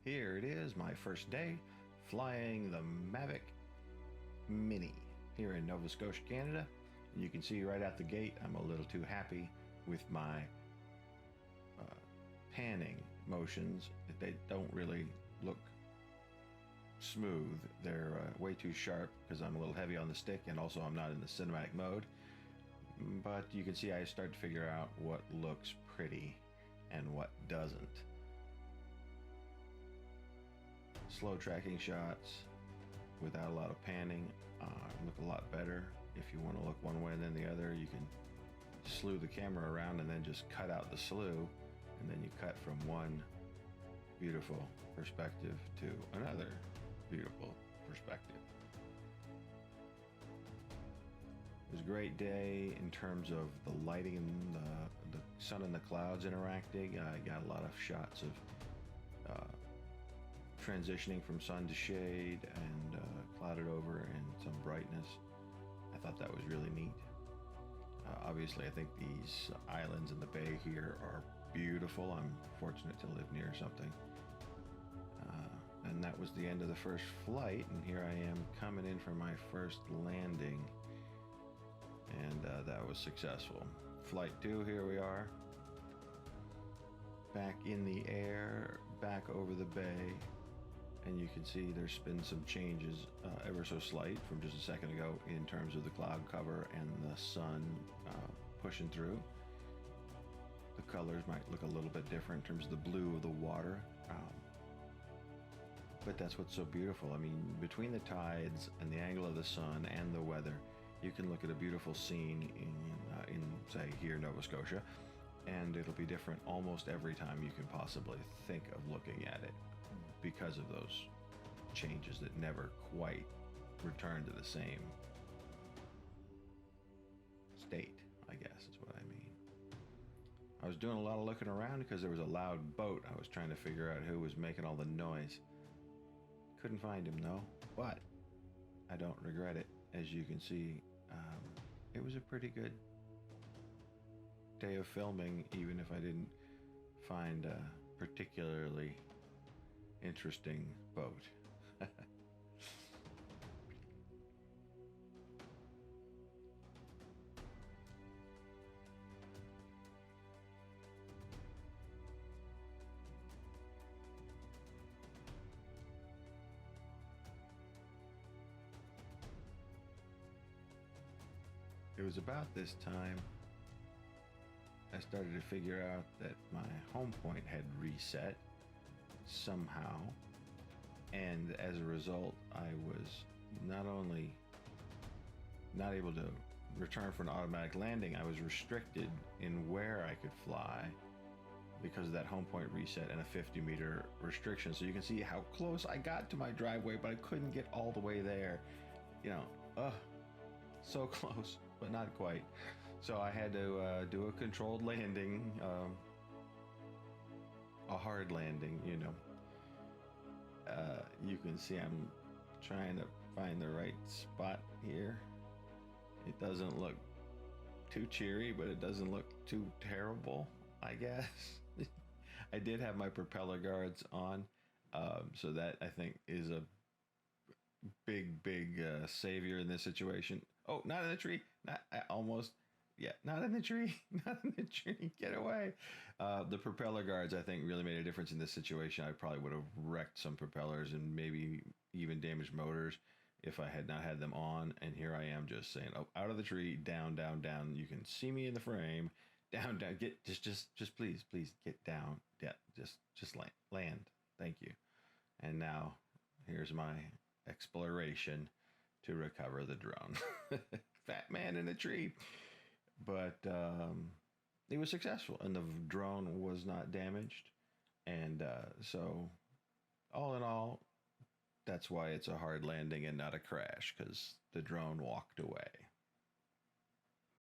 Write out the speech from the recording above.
Here it is, my first day flying the Mavic Mini here in Nova Scotia, Canada. And you can see right out the gate, I'm a little too happy with my panning motions. They don't really look smooth. They're way too sharp because I'm a little heavy on the stick, and also I'm not in the cinematic mode. But you can see I start to figure out what looks pretty and what doesn't. Slow tracking shots without a lot of panning look a lot better. If you want to look one way and then the other, you can slew the camera around and then just cut out the slew, and then you cut from one beautiful perspective to another beautiful perspective. It was a great day in terms of the lighting and the sun and the clouds interacting. I got a lot of shots of transitioning from sun to shade and clouded over and some brightness. I thought that was really neat. Obviously, I think these islands in the bay here are beautiful. I'm fortunate to live near something. And that was the end of the first flight, and here I am coming in for my first landing, and that was successful. Flight 2, here we are. Back in the air, back over the bay, and you can see there's been some changes, ever so slight from just a second ago, in terms of the cloud cover and the sun pushing through. The colors might look a little bit different in terms of the blue of the water, but that's what's so beautiful. I mean, between the tides and the angle of the sun and the weather, you can look at a beautiful scene in say, here, Nova Scotia, and it'll be different almost every time you can possibly think of looking at it, because of those changes that never quite return to the same state, I guess is what I mean. I was doing a lot of looking around because there was a loud boat. I was trying to figure out who was making all the noise. Couldn't find him though, but I don't regret it. As you can see, it was a pretty good day of filming, even if I didn't find a particularly interesting boat. It was about this time I started to figure out that my home point had reset somehow, and as a result I was not only not able to return for an automatic landing, I was restricted in where I could fly because of that home point reset and a 50-meter restriction. So you can see how close I got to my driveway, but I couldn't get all the way there. You know, so close, but not quite. So I had to do a controlled landing, a hard landing, you know. You can see I'm trying to find the right spot here. It doesn't look too cheery, but it doesn't look too terrible, I guess. I did have my propeller guards on, so that I think is a big savior in this situation. Oh, not in the tree. Not almost. Yeah, not in the tree. Not in the tree. Get away. The propeller guards, I think, really made a difference in this situation. I probably would have wrecked some propellers and maybe even damaged motors if I had not had them on. And here I am just saying, oh, out of the tree, down, down, down. You can see me in the frame. Down, down. Get just please get down. Yeah, just land. Thank you. And now here's my exploration to recover the drone. Fat man in a tree. But it was successful, and the drone was not damaged. And so all in all, that's why it's a hard landing and not a crash, because the drone walked away.